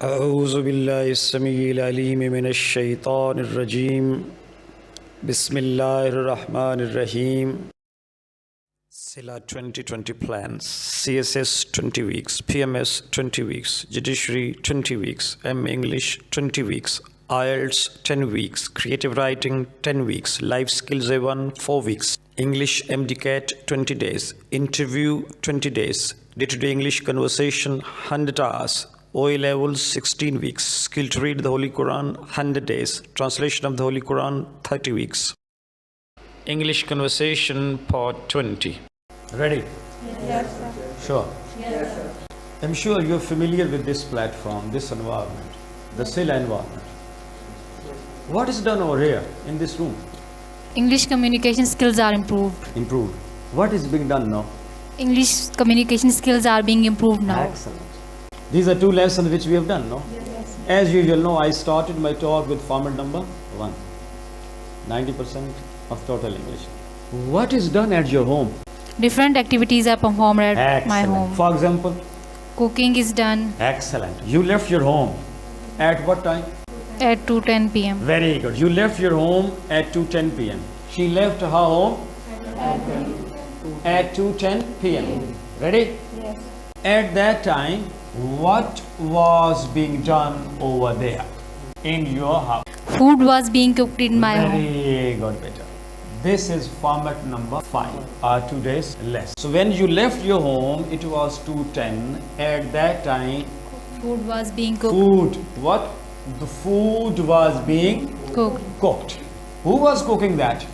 أعوذ بالله السميع العليم من الشيطان الرجيم بسم الله الرحمن الرحيم SILA 2020 plans CSS 20 weeks PMS 20 weeks Judiciary 20 weeks M English 20 weeks IELTS 10 weeks Creative Writing 10 weeks Life Skills A1 4 weeks English MDCAT 20 days Interview 20 days Day-to-day English conversation 100 hours OA levels 16 weeks Skill to read the Holy Quran 100 days Translation of the Holy Quran 30 weeks English conversation part 20 Ready? Yes, sir. Sure. Yes, sir. I'm sure you're familiar with this platform, this environment, the SILA environment. What is done over here in this room? English communication skills are improved. Improved. What is being done now? English communication skills are being improved now. Excellent. These are two lessons which we have done, no? Yes. As usual, no, I started my talk with format number 1. 90% of total English. What is done at your home? Different activities are performed at my Excellent. home. For example? Cooking is done Excellent. You left your home at what time? at 2:10 p.m. Very good. You left your home at 2:10 p.m. She left her home at 2:10 p.m. Ready? Yes. At that time, what was being done over there in your house? Food was being cooked in my home. Very good, beta. This is format number 5. 2 days less. So when you left your home, it was 2:10. At that time, Food was being cooked. food. What? The food was being cooked. Who was cooking that?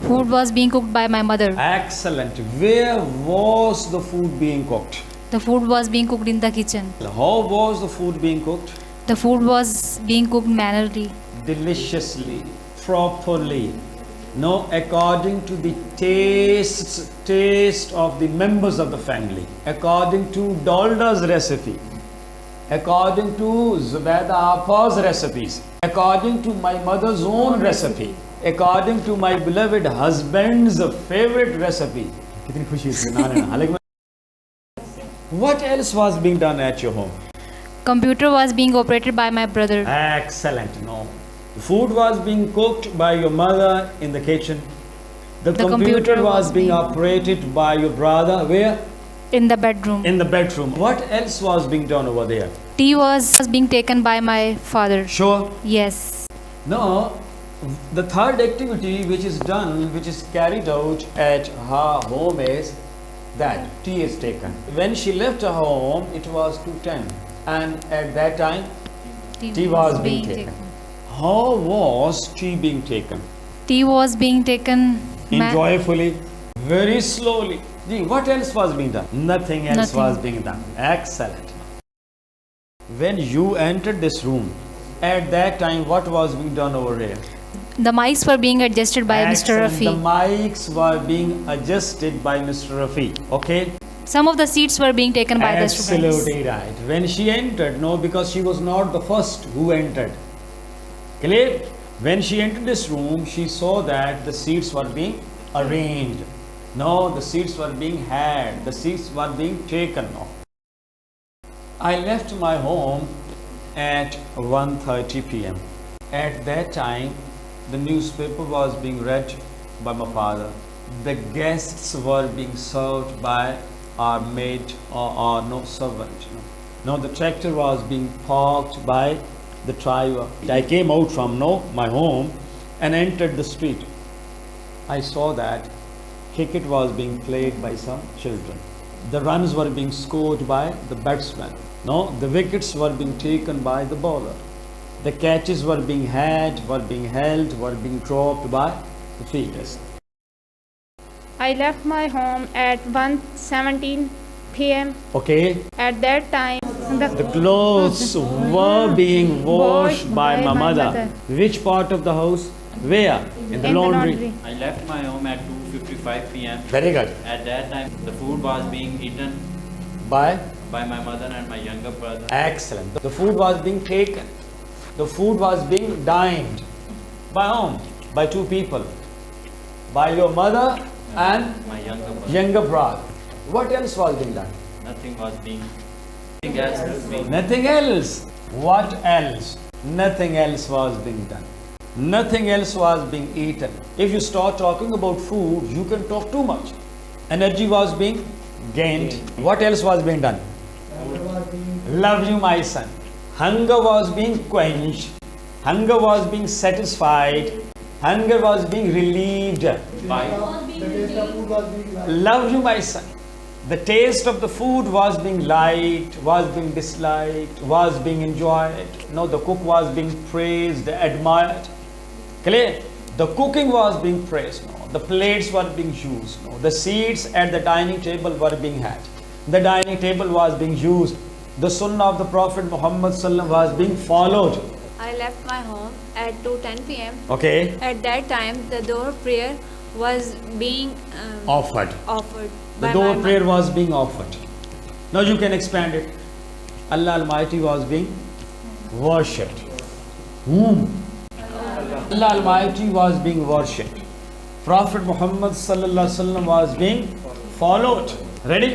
Food was being cooked by my mother. Excellent. Where was the food being cooked? The food was being cooked in the kitchen. How was the food being cooked? The food was being cooked manually. Deliciously, properly. No, according to the taste of the members of the family. According to Dalda's recipe. According to Zubaida Appa's recipes. According to my mother's own recipe. According to my beloved husband's favorite recipe. कितनी खुशी है ना ना हालांकि What else was being done at your home? Computer was being operated by my brother. Excellent. No. The food was being cooked by your mother in the kitchen. The computer was being operated by your brother. Where? In the bedroom. In the bedroom. What else was being done over there? Tea was being taken by my father. Sure. Yes. No. The third activity which is done, which is carried out at her home is that tea is taken. When she left her home, it was 2:10. And at that time, tea was being taken. How was tea being taken? Tea was being taken Joyfully, very slowly. Gee, what else was being done? Nothing else Nothing. was being done. Excellent. When you entered this room, at that time, what was being done over here? The mics were being adjusted by Mr. Excellent. Rafi. The mics were being adjusted by Mr. Rafi. Okay? Some of the seats were being taken by the students. Absolutely right. When she entered, no, because she was not the first who entered. Clear? When she entered this room, she saw that the seats were being arranged. No, the seats were being had. The seats were being taken. No. I left my home at 1:30 p.m. At that time, the newspaper was being read by my father. The guests were being served by our maid or no servant. No, the tractor was being parked by the driver. I came out from my home and entered the street. I saw that cricket was being played by some children. The runs were being scored by the batsman. No, the wickets were being taken by the bowler. The catches were being had, were being held, were being dropped by the fielders. I left my home at 1:17 p.m. Okay, At that time, the clothes were being washed by my mother. Which part of the house? Where? In the laundry. I left my home at 2:55 p.m. Very good. At that time, the food was being eaten By? by my mother and my younger brother. Excellent. The food was being taken. The food was being dined. By whom? By two people. By your mother and My younger brother. younger brother. What else was being done? Nothing was being. Nothing else was being. Nothing else. What else? Nothing else was being done. Nothing else was being eaten. If you start talking about food, you can talk too much. Energy was being gained. What else was being done? Love you, my son. Hunger was being quenched. Hunger was being satisfied. Hunger was being relieved. Love you, my son. The taste of the food was being liked, was being disliked, was being enjoyed. No, the cook was being praised, admired. Clear? The cooking was being praised. No, the plates were being used. No, the seats at the dining table were being had. The dining table was being used. The sunnah of the Prophet Muhammad Sallam was being followed. I left my home at 2:10 p.m. Okay? At that time, the door prayer was being Offered. offered. The by door my prayer was being offered. Now you can expand it. Allah Almighty was being worshipped. Whom? Allah Almighty was being worshipped. Prophet Muhammad Sallallahu Alaihi Wasallam was being followed. Ready?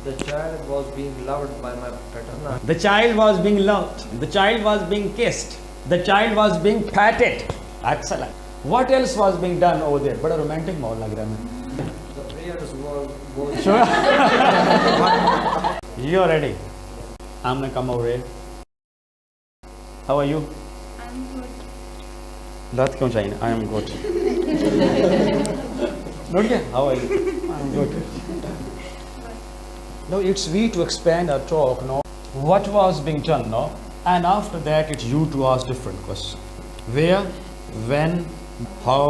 The child was being loved by my paternal. The child was being loved. The child was being kissed. The child was being patted. Excellent. What else was being done over there? Bada romantic माहौल लग रहा है मुझे. The prayers were going. Sure. You're ready. I'm gonna come over here. How are you? I'm good. That क्यों चाहिए? I am good. Not yet. How are you? I'm good. No, it's we to expand our talk. No, what was being done? No, and after that, it's you to ask different questions. Where, when, how,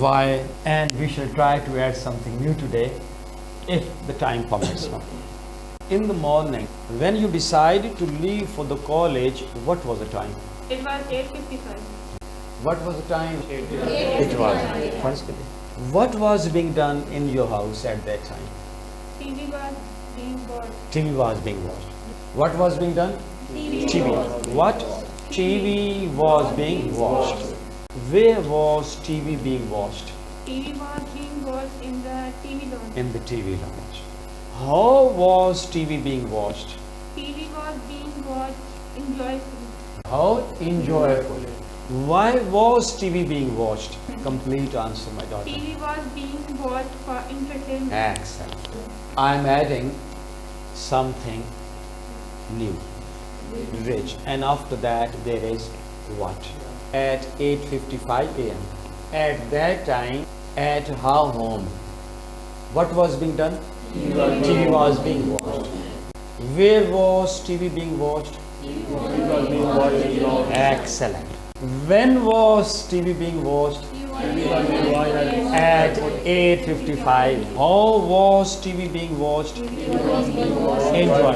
why, and we shall try to add something new today, if the time permits. No. In the morning, when you decided to leave for the college, what was the time? It was 8:55. What was the time? It was. What was being done in your house at that time? TV was being watched. TV was being watched. What was being done? TV. What? TV was being watched. Where was TV being watched? TV was being watched in the TV lounge. In the TV lounge. How was TV being watched? TV was being watched enjoyfully. How enjoyable. Why was TV being watched? Complete answer, my daughter. TV was being watched for entertainment. Excellent. I'm adding something new, rich, and after that there is what? At 8:55 a.m. At that time, at her home, what was being done? TV was being watched. Where was TV being watched? Excellent. When was TV being watched? At 8:55. How was TV being watched? Enjoy.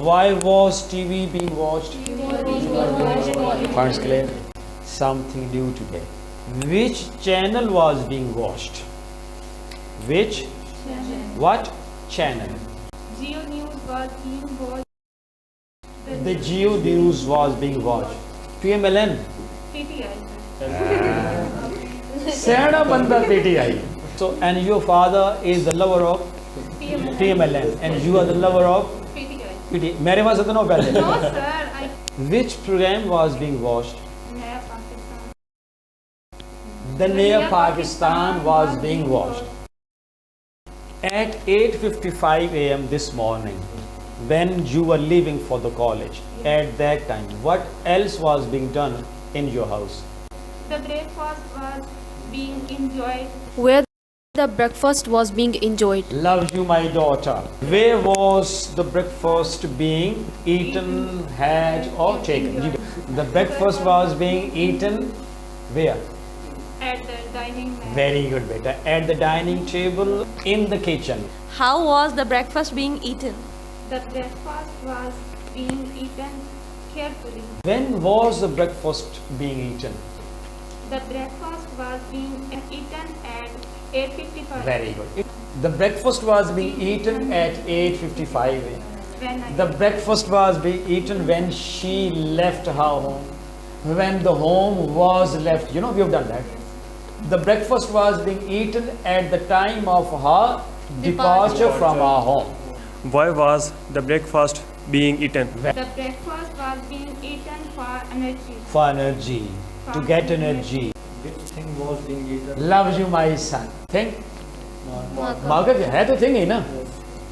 Why was TV being watched? Points clear? Something new today. Which channel was being watched? Which? What channel? Geo News was being watched. The Geo News was being watched. PMLN. PTI. Sehna banda PTI. So, and your father is the lover of PMLN, and you are the lover of PTI. PTI. मेरे पास तो no पहले. No sir, I Which program was being watched? Naya Pakistan. The Naya Pakistan was being watched. At 8:55 a.m. this morning, when you were leaving for the college, at that time, what else was being done in your house? The breakfast was being enjoyed. Where the breakfast was being enjoyed. Love you, my daughter. Where was the breakfast being eaten, had, or taken? The breakfast was being eaten where? At the dining hall. Very good, beta. At the dining table in the kitchen. How was the breakfast being eaten? The breakfast was being eaten carefully. When was the breakfast being eaten? The breakfast was being eaten at 8:55. Very good. The breakfast was being eaten at 8:55 a.m. When I The breakfast was being eaten when she left her home. When the home was left. You know, we have done that. The breakfast was being eaten at the time of her departure from our home. Why was the breakfast being eaten? The breakfast was being eaten for energy. For energy, to get energy. Which thing was being eaten? Loves you, my son. Thing? मगर है तो thing ही ना.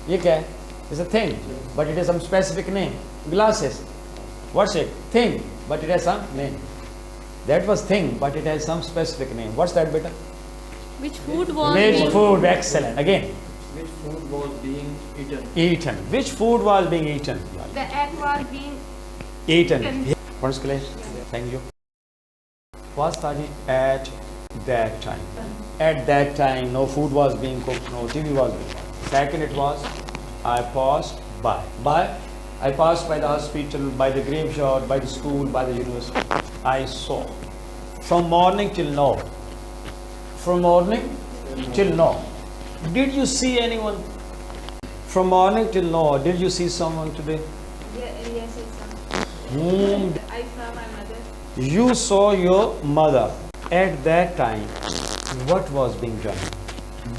ये क्या है? It's a thing, but it has some specific name. Glasses. What's it? Thing, but it has some name. That was thing, but it has some specific name. What's that, beta? Which food was Which being food? Excellent. Again, Which food was being eaten? eaten. Which food was being eaten? The egg was being Eaten. Eaten. What's clear? Thank you. Was studied at that time. At that time, no food was being cooked, no TV was being on. Second, it was, I passed by. I passed by the hospital, by the graveyard, by the school, by the university. I saw. From morning till now. From morning till now. Did you see anyone? From morning till now, did you see someone today? yes, it's Whom I saw my mother. you saw your mother at that time? What was being done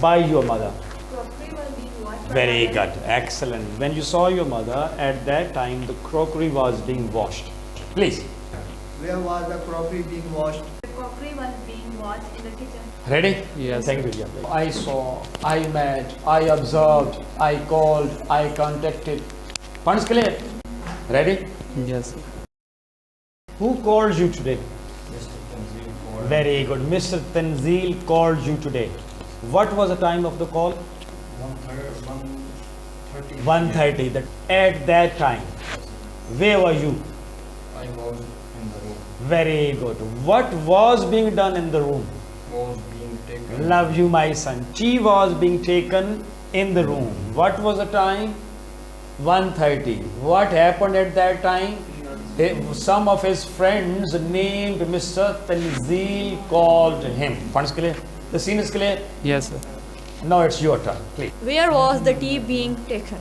by your mother? Crockery was being washed. by Very my good, excellent. When you saw your mother at that time, the crockery was being washed. Please, Where was the crockery being washed? The crockery was being washed in the kitchen. ready? Yes. Thank you. Yeah. I saw, I met, I observed, I called, I contacted. Points clear? Ready? Yes. Who called you today? Very good. Mr. Tanzil called you today. What was the time of the call? 1:30. That at that time. Where were you? I was in the room. Very good. What was being done in the room? Was being taken. Love you, my son. Tea was being taken in the room. What was the time? 1:30. What happened at that time? Some of his friends named Mr. Tanzil called him. Points clear? The scene is clear? Yes, sir. Now it's your turn, please. Where was the tea being taken?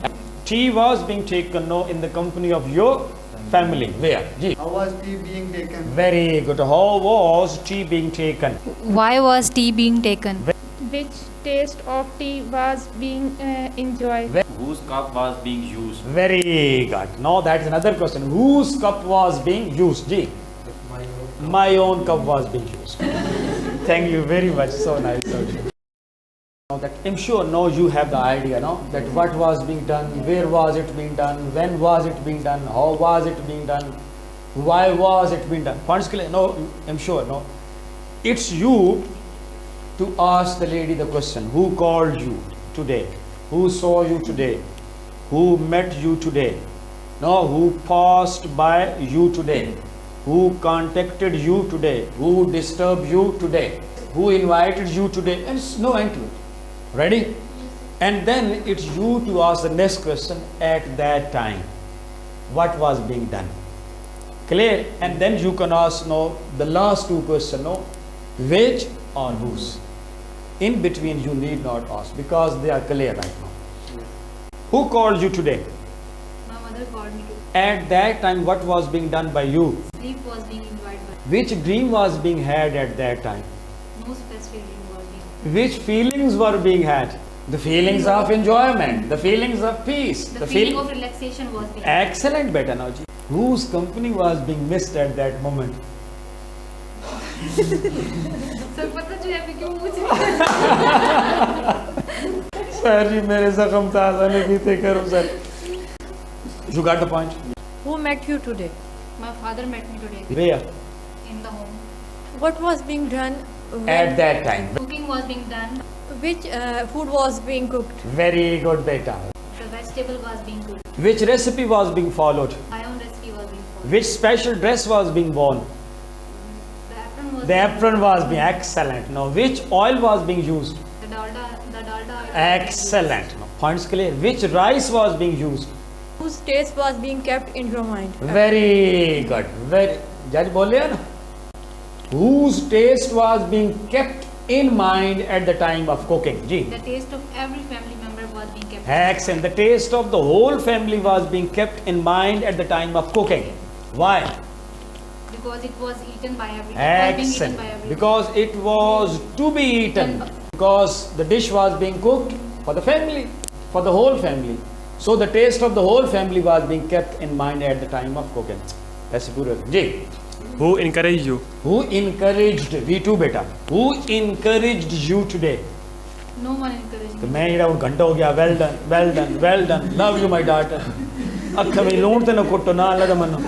Tea was being taken now in the company of your family. Where? Ji. How was tea being taken? Very good. How was tea being taken? Why was tea being taken? Which taste of tea was being enjoyed? Whose cup was being used? Very good. Now that's another question. Whose cup was being used? Ji. My own cup was being used. Thank you very much. So nice of you. Now that I'm sure now you have the idea, no? That what was being done, where was it being done, when was it being done, how was it being done, why was it being done? Points clear? No, I'm sure, no. It's you to ask the lady the question. Who called you today? Who saw you today? Who met you today? No, who passed by you today? Who contacted you today? Who disturbed you today? Who invited you today? And it's no end to it. Ready? And then it's you to ask the next question at that time. What was being done? Clear? And then you can ask no the last two questions, no, which or whose. In between you need not ask because they are clear right now. Who called you today? My mother called me to At that time what was being done by you? sleep was being enjoyed by Which dream was being had at that time? no specific dream was being. Which feelings were being had? The feelings of enjoyment, the feelings of peace, The feeling of relaxation was being. Excellent, beta Nauji. Whose company was being missed at that moment? Sir पता जो है क्यों पूछ Sir, जी मेरे जख्म ताज़ा नहीं पीते करो sir. You got the point? Who met you today? My father met me today Where? in the home. What was being done? When, At that time. Cooking was being done. Which food was being cooked? Very good, beta. The vegetable was being cooked. Which recipe was being followed? My own recipe was being followed. Which special dress was being worn? The apron was. The apron was being excellent. Now, which oil was being used? The dalda oil was being used. Excellent. Now, points clear. Which rice was being used? Whose taste was being kept in your mind? Very good. Very. Judge बोले ना. Whose taste was being kept in mind at the time of cooking? Ji. The taste of every family member was being kept. Excellent. The taste of the whole family was being kept in mind at the time of cooking. Why? Because it was eaten by everyone. Being eaten Excellent. by everyone. Because it was to be eaten. Because the dish was being cooked for the family, for the whole family. So the taste of the whole family was being kept in mind at the time of cooking. ऐसे पूरे जी. Who encouraged you? Who encouraged? We too बेटा. Who encouraged you today? No one encouraged तो me. मैं इधर घंटा हो गया. Well done, well done, well done. Love you, my daughter. अक्खा में लूट ते न कुट्टो ना लगा मनो.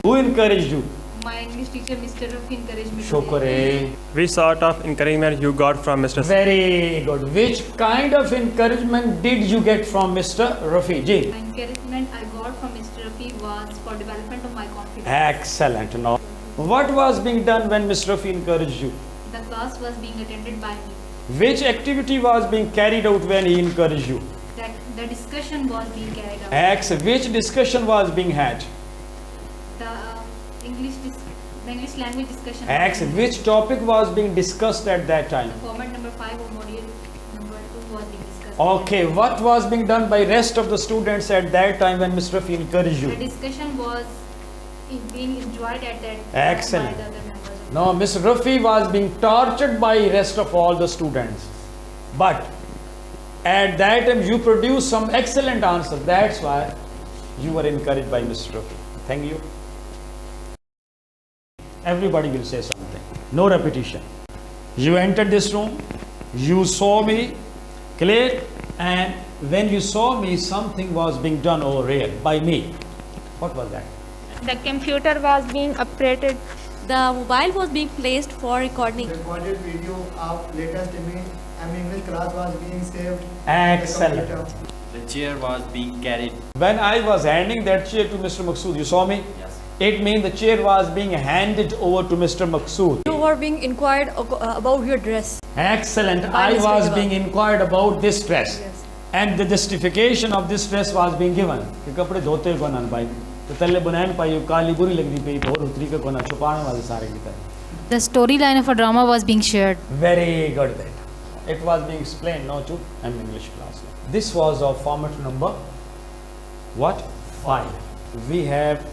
Who encouraged you? My English teacher, Mr. Rafi, encouraged me. शुक्र है. Which sort of encouragement you got from Mr. Very good. Which kind of encouragement did you get from Mr. Rafi? Ji. The encouragement I got from Mr. Rafi was for development of my confidence. Excellent. Now, what was being done when Mr. Rafi encouraged you? The class was being attended by me. Which activity was being carried out when he encouraged you? That the discussion was being carried out. X. Which discussion was being had? The English language discussion. X. Which topic was being discussed at that time? The format number 5 or module number 2 was being discussed. Okay. What was being done by rest of the students at that time when Mr. Rafi encouraged The you? discussion was being enjoyed at that Excellent. by the other members. Of No, Mr. Rafi was being tortured by rest of all the students. But at that time you produced some excellent answer. That's why you were encouraged by Mr. Rafi. Thank you. Everybody will say something. No repetition. You entered this room. You saw me. Clear? And when you saw me, something was being done over here by me. What was that? The computer was being operated. The mobile was being placed for recording. Recorded video of latest English class was being saved. Excellent. The computer. The chair was being carried. When I was handing that chair to Mr. Maqsood, you saw me? Yes. It means the chair was being handed over to Mr. Maqsood. You were being inquired about your dress. Excellent. By I Mr. was Gibber. being inquired about this dress. Yes. And the justification of this dress was being given. कि कपड़े धोते को ना भाई तो तल्ले बुनान पाई काली बुरी लगनी पई तो और उतरी को ना छुपाने वाले सारे निकल. The storyline of a drama was being shared. Very good then. It was being explained now to an English class. This was our format number what? 5. We have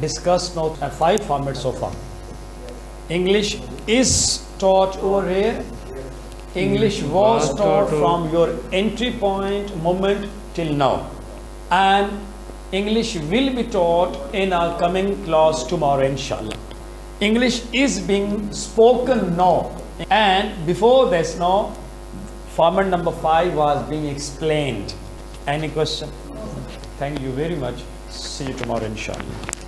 discussed now 5 formats so far. English is taught over here. English was taught from your entry point moment till now. And English will be taught in our coming class tomorrow inshallah. English is being spoken now. And before this now, format number 5 was being explained. Any question? Thank you very much. See you tomorrow inshallah.